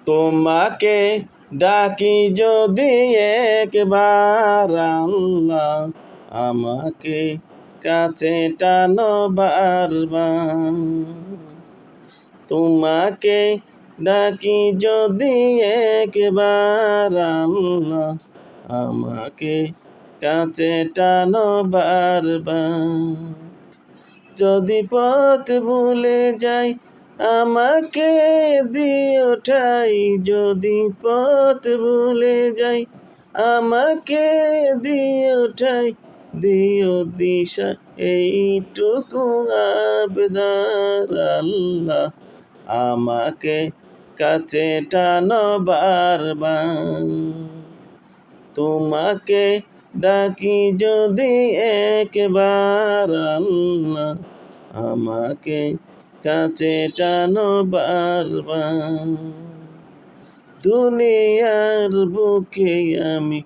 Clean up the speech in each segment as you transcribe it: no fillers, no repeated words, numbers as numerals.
তোমাকে ডাকি যদি একবার আল্লাহ, আমাকে কাছে টানো বারবার। তোমাকে ডাকি যদি একবার আল্লাহ, আমাকে কাছে টানো বারবার। যদি পথ ভুলে যাই আমাকে দিও ঠাই, যদি পথ ভুলে যাই আমাকে দিও ঠাই, দিও দিশা এইটুকু আবেদন আল্লাহ, আমাকে কাছে টানো বারবার। তোমাকে ডাকি যদি একবার আল্লাহ, আমাকে কাছে টানো বারবার। দুনিয়ার বুকে আমি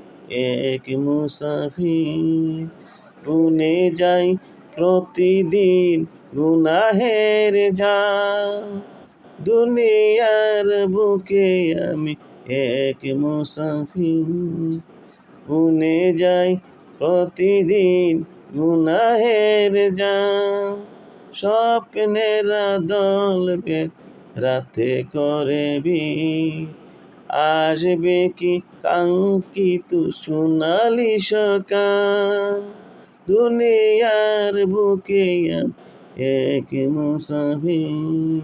এক মুসাফির, গুনে যাই প্রতিদিন গুনাহের ঝাল। দুনিয়ার বুকে আমি এক মুসাফির, গুনে যাই প্রতিদিন গুনাহের ঝাল। স্বপ্নের দল বেদ রাতে করে ভিড়, আসবে কি কাঙ্ক্ষিত সোনালি সকাল। দুনিয়ার বুকে এক মুসাফির,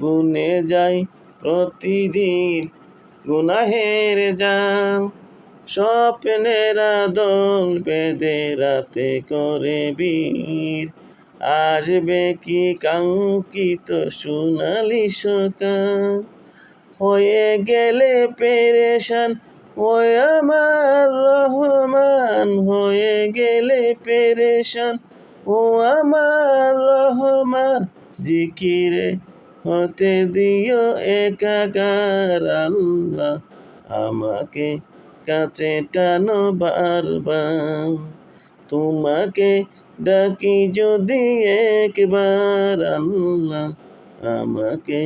বুনে যাই প্রতিদিন গুনাহের জাল। স্বপ্নের দল বেঁধে রাতে করে ভিড়, আসবে কি কাঙ্ক্ষিত সোনালি সকাল। হয়ে গেলে পেরেশান ওই আমার রহমান, হয়ে গেলে পেরেশান ও আমার রহমান। জিকিরে হতে দিও একাকার আল্লাহ, আমাকে কাছে টানো বারবার। তোমাকে ডাকি যদি একবার আল্লাহ, আমাকে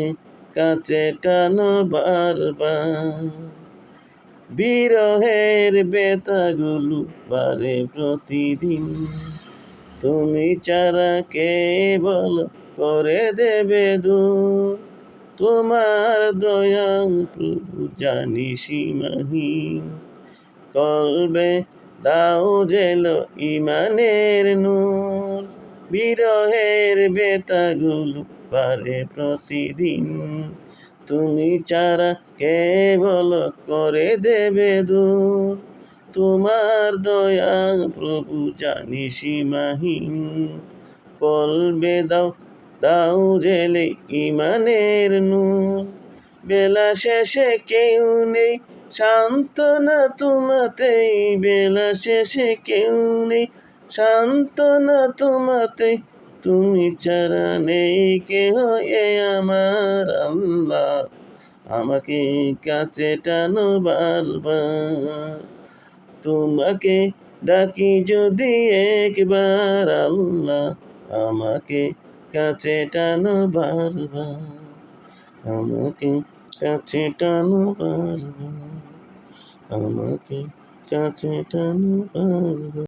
কাছে টানো বারবার। বিরহের বেতাগুলো বারে প্রতিদিন, তুমি ছাড়া কে বল করে দেবে দূর। তোমার দয়া প্রভু জানি সীমাহীন, কলবে দাও জেলো ইমানের নূর। বিরহের বেতাগুলো বারে প্রতিদিন, তুমি ছাড়া কে বল করে দেবে দূর। তোমার দয়া প্রভু জানি সীমাহীন, কলবে দাও দাও জেলে ইমানের নূর। বেলা শেষে কেউ নেই সান্ত্বনা তোমাতেই, বেলা শেষে কেউ নেই সান্ত্বনা তোমাতে। তুমি ছাড়া নেই কেহ এ আমার আল্লাহ, আমাকে কাছে টানো বারবার। তোমাকে ডাকি যদি একবার আল্লাহ, আমাকে কাছে টানো বারবার। আমাকে কাছে টানো বারবার, আমাকে কাছে টানো বারবার।